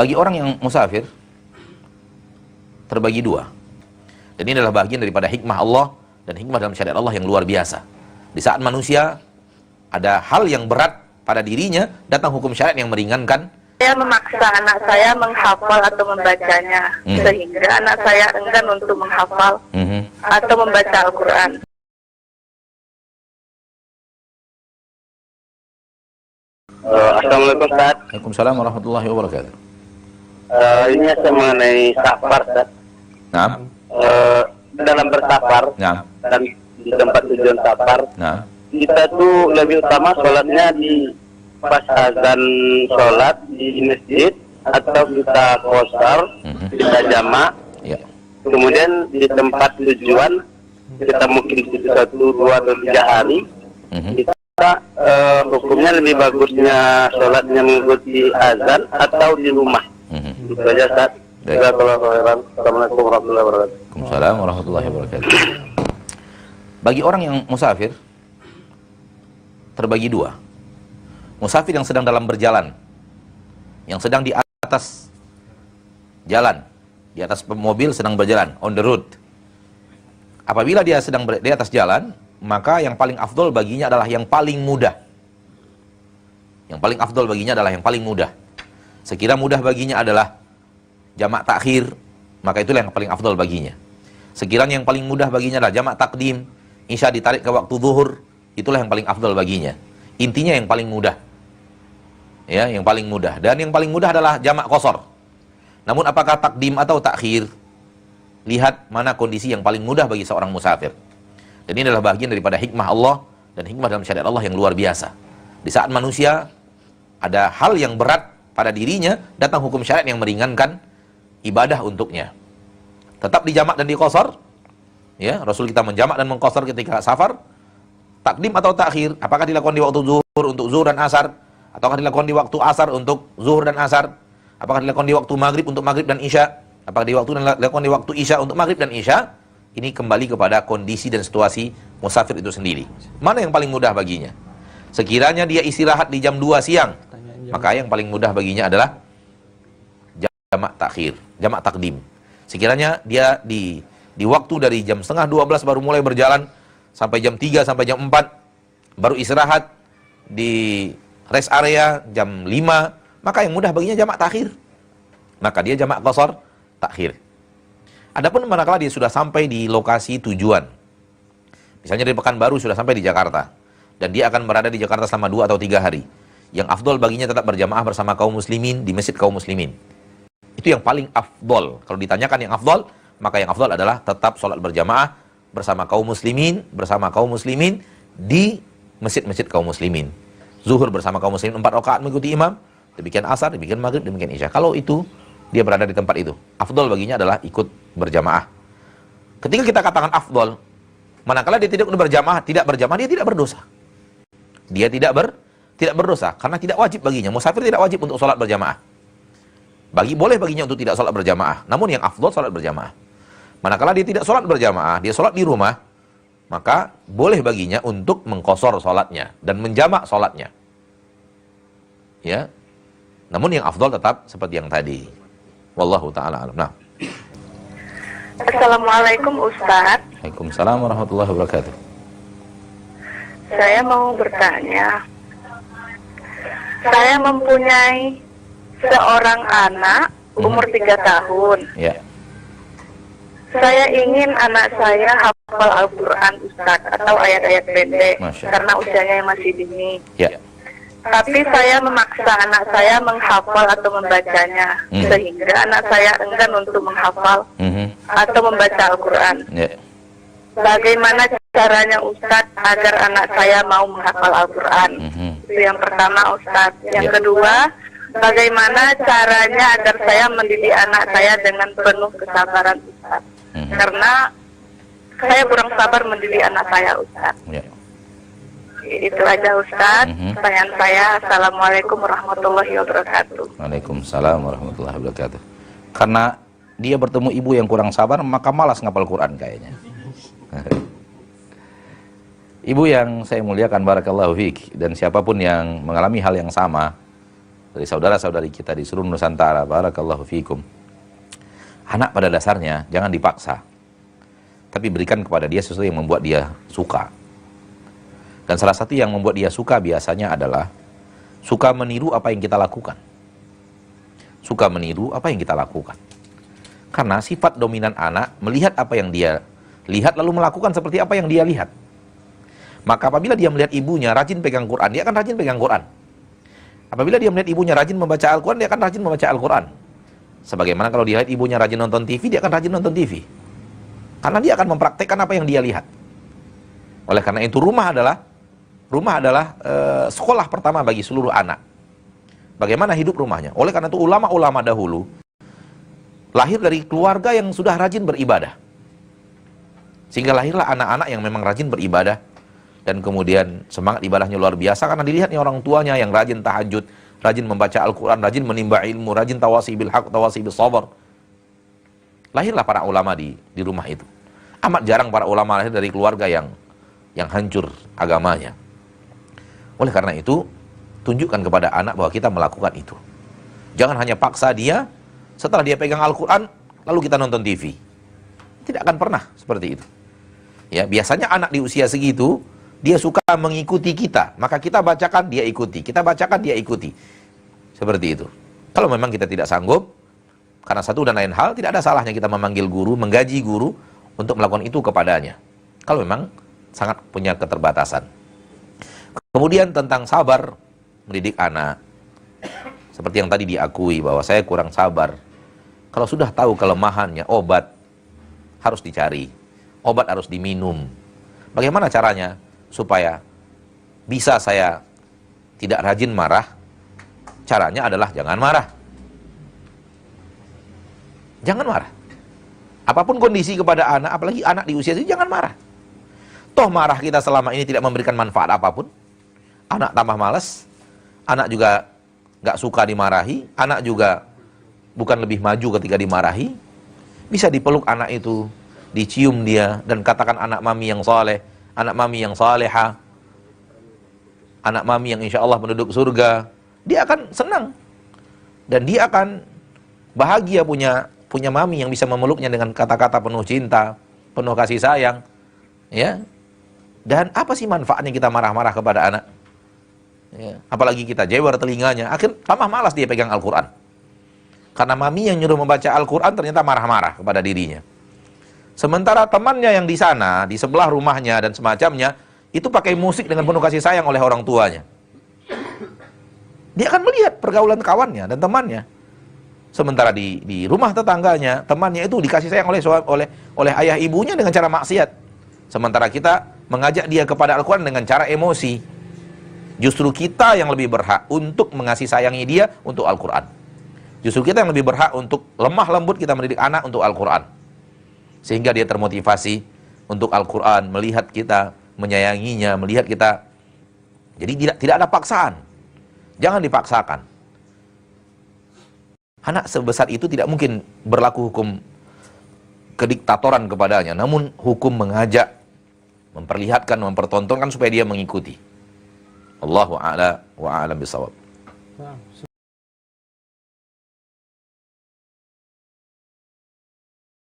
Bagi orang yang musafir, terbagi dua. Dan ini adalah bagian daripada hikmah Allah dan hikmah dalam syariat Allah yang luar biasa. Di saat manusia ada hal yang berat pada dirinya, datang hukum syariat yang meringankan. Saya memaksa anak saya menghafal atau membacanya, sehingga anak saya enggan untuk menghafal atau membaca Al-Quran. Assalamualaikum Ustaz. Waalaikumsalam warahmatullahi wabarakatuh. Ini mengenai safar Ustaz. Nah. Dalam bersafar Nah. dan di tempat tujuan safar, Nah. kita tuh lebih utama sholatnya di pas azan sholat di masjid, atau kita qasar, kita jamak. Ya. Kemudian di tempat tujuan kita mungkin 1, 2, atau 3 hari, kita hukumnya lebih bagusnya sholatnya mengikuti azan atau di rumah. Itu aja Ustaz. Assalamualaikum warahmatullahi wabarakatuh. Waalaikumsalam warahmatullahi wabarakatuh. Bagi orang yang musafir, terbagi dua. Musafir yang sedang dalam berjalan, yang sedang di atas jalan, di atas mobil sedang berjalan, on the road. Apabila dia sedang di atas jalan, maka yang paling afdol baginya adalah yang paling mudah. Yang paling afdol baginya adalah yang paling mudah. Sekira mudah baginya adalah jamak takhir, maka itulah yang paling afdol baginya. Sekiranya yang paling mudah baginya adalah jamak takdim, isya ditarik ke waktu zuhur, itulah yang paling afdol baginya. Intinya yang paling mudah. Ya, yang paling mudah. Dan yang paling mudah adalah jamak qasar. Namun apakah takdim atau takhir? Lihat mana kondisi yang paling mudah bagi seorang musafir. Dan ini adalah bagian daripada hikmah Allah dan hikmah dalam syariat Allah yang luar biasa. Di saat manusia ada hal yang berat pada dirinya, datang hukum syariat yang meringankan ibadah untuknya. Tetap dijamak dan diqasar. Ya, Rasul kita menjamak dan mengqasar ketika safar. Takdim atau takhir, apakah dilakukan di waktu zuhur untuk zuhur dan asar? Ataukah dilakukan di waktu asar untuk zuhur dan asar? Apakah dilakukan di waktu maghrib untuk maghrib dan isya? Apakah dilakukan di waktu isya untuk maghrib dan isya? Ini kembali kepada kondisi dan situasi musafir itu sendiri. Mana yang paling mudah baginya? Sekiranya dia istirahat di jam 2 siang, maka yang paling mudah baginya adalah jamak takhir, jamak takdim. Sekiranya dia di waktu dari jam setengah 12 baru mulai berjalan sampai jam 3 sampai jam 4 baru istirahat di rest area jam 5, maka yang mudah baginya jamak takhir. Maka dia jamak qasar takhir. Adapun manakala dia sudah sampai di lokasi tujuan, misalnya dari Pekanbaru sudah sampai di Jakarta, dan dia akan berada di Jakarta selama 2 atau 3 hari, yang afdol baginya tetap berjamaah bersama kaum muslimin di masjid kaum muslimin. Itu yang paling afdol. Kalau ditanyakan yang afdol, maka yang afdol adalah tetap sholat berjamaah bersama kaum muslimin di masjid-masjid kaum muslimin. Zuhur bersama kaum muslimin 4 rakaat mengikuti imam, demikian asar, demikian maghrib, demikian isya. Kalau itu dia berada di tempat itu, afdol baginya adalah ikut berjamaah. Ketika kita katakan afdol, manakala dia tidak berjamaah, dia tidak berdosa. Dia tidak berdosa karena tidak wajib baginya. Musafir tidak wajib untuk sholat berjamaah. Boleh baginya untuk tidak sholat berjamaah. Namun yang afdol sholat berjamaah. Manakala dia tidak sholat berjamaah, dia sholat di rumah, maka boleh baginya untuk mengqasar sholatnya dan menjamak sholatnya. Ya. Namun yang afdol tetap seperti yang tadi. Wallahu ta'ala alam. Nah. Assalamualaikum Ustaz. Waalaikumsalam warahmatullahi wabarakatuh. Saya mau bertanya. Saya mempunyai seorang anak umur 3 tahun. Ya. Saya ingin anak saya hafal Al-Quran Ustaz, atau ayat-ayat pendek, karena usianya yang masih dini. Ya. Tapi saya memaksa anak saya menghafal atau membacanya, sehingga anak saya enggan untuk menghafal atau membaca Al-Quran. Ya. Bagaimana caranya Ustadz agar anak saya mau menghafal Al-Quran? Itu yang pertama Ustadz. Yang kedua, bagaimana caranya agar saya mendidik anak saya dengan penuh kesabaran Ustadz? Karena saya kurang sabar mendidik anak saya Ustadz. Ya. Itu aja Ustadz. Pertanyaan saya. Assalamualaikum warahmatullahi wabarakatuh. Waalaikumsalam warahmatullahi wabarakatuh. Karena dia bertemu ibu yang kurang sabar, maka malas ngapal Quran kayaknya. Ibu yang saya muliakan, barakallahu fiik, dan siapapun yang mengalami hal yang sama, dari saudara-saudari kita di seluruh Nusantara, barakallahu fikum. Anak pada dasarnya jangan dipaksa, tapi berikan kepada dia sesuatu yang membuat dia suka. Dan salah satu yang membuat dia suka biasanya adalah suka meniru apa yang kita lakukan. Suka meniru apa yang kita lakukan. Karena sifat dominan anak melihat apa yang dia lihat lalu melakukan seperti apa yang dia lihat. Maka apabila dia melihat ibunya rajin pegang Quran, dia akan rajin pegang Quran. Apabila dia melihat ibunya rajin membaca Al-Quran, dia akan rajin membaca Al-Quran. Sebagaimana kalau dia lihat ibunya rajin nonton TV, dia akan rajin nonton TV. Karena dia akan mempraktekkan apa yang dia lihat. Oleh karena itu rumah adalah sekolah pertama bagi seluruh anak. Bagaimana hidup rumahnya. Oleh karena itu ulama-ulama dahulu lahir dari keluarga yang sudah rajin beribadah. Sehingga lahirlah anak-anak yang memang rajin beribadah. Dan kemudian semangat ibadahnya luar biasa karena dilihatnya orang tuanya yang rajin tahajud, rajin membaca Al-Quran, rajin menimba ilmu, rajin tawasi bil haq, tawasi bil sabar. Lahirlah para ulama di rumah itu. Amat jarang para ulama lahir dari keluarga yang hancur agamanya. Oleh karena itu, tunjukkan kepada anak bahwa kita melakukan itu. Jangan hanya paksa dia, setelah dia pegang Al-Quran, lalu kita nonton TV. Tidak akan pernah seperti itu. Ya, biasanya anak di usia segitu, dia suka mengikuti kita, maka kita bacakan, dia ikuti. Kita bacakan, dia ikuti. Seperti itu. Kalau memang kita tidak sanggup, karena satu dan lain hal, tidak ada salahnya kita memanggil guru, menggaji guru, untuk melakukan itu kepadanya. Kalau memang sangat punya keterbatasan. Kemudian tentang sabar, mendidik anak. Seperti yang tadi diakui, bahwa saya kurang sabar. Kalau sudah tahu kelemahannya, obat harus dicari. Obat harus diminum. Bagaimana caranya? Supaya bisa saya tidak rajin marah. Caranya adalah jangan marah. Jangan marah. Apapun kondisi kepada anak, apalagi anak di usia itu, jangan marah. Toh marah kita selama ini tidak memberikan manfaat apapun. Anak tambah malas. Anak juga gak suka dimarahi. Anak juga bukan lebih maju ketika dimarahi. Bisa dipeluk anak itu, dicium dia, dan katakan anak mami yang soleh, anak mami yang saleha, anak mami yang insya Allah penduduk surga. Dia akan senang. Dan dia akan bahagia punya mami yang bisa memeluknya dengan kata-kata penuh cinta, penuh kasih sayang. Ya. Dan apa sih manfaatnya kita marah-marah kepada anak? Ya. Apalagi kita jewer telinganya, akhir tambah malas dia pegang Al-Quran. Karena mami yang nyuruh membaca Al-Quran ternyata marah-marah kepada dirinya. Sementara temannya yang di sana, di sebelah rumahnya dan semacamnya, itu pakai musik dengan penuh kasih sayang oleh orang tuanya. Dia akan melihat pergaulan kawannya dan temannya. Sementara di rumah tetangganya, temannya itu dikasih sayang oleh ayah ibunya dengan cara maksiat. Sementara kita mengajak dia kepada Al-Quran dengan cara emosi. Justru kita yang lebih berhak untuk mengasihi sayangi dia untuk Al-Quran. Justru kita yang lebih berhak untuk lemah lembut kita mendidik anak untuk Al-Quran. Sehingga dia termotivasi untuk Al-Quran, melihat kita, menyayanginya, melihat kita. Jadi tidak ada paksaan. Jangan dipaksakan. Anak sebesar itu tidak mungkin berlaku hukum kediktatoran kepadanya. Namun hukum mengajak, memperlihatkan, mempertontonkan supaya dia mengikuti. Allahu a'la wa a'lam bishawab.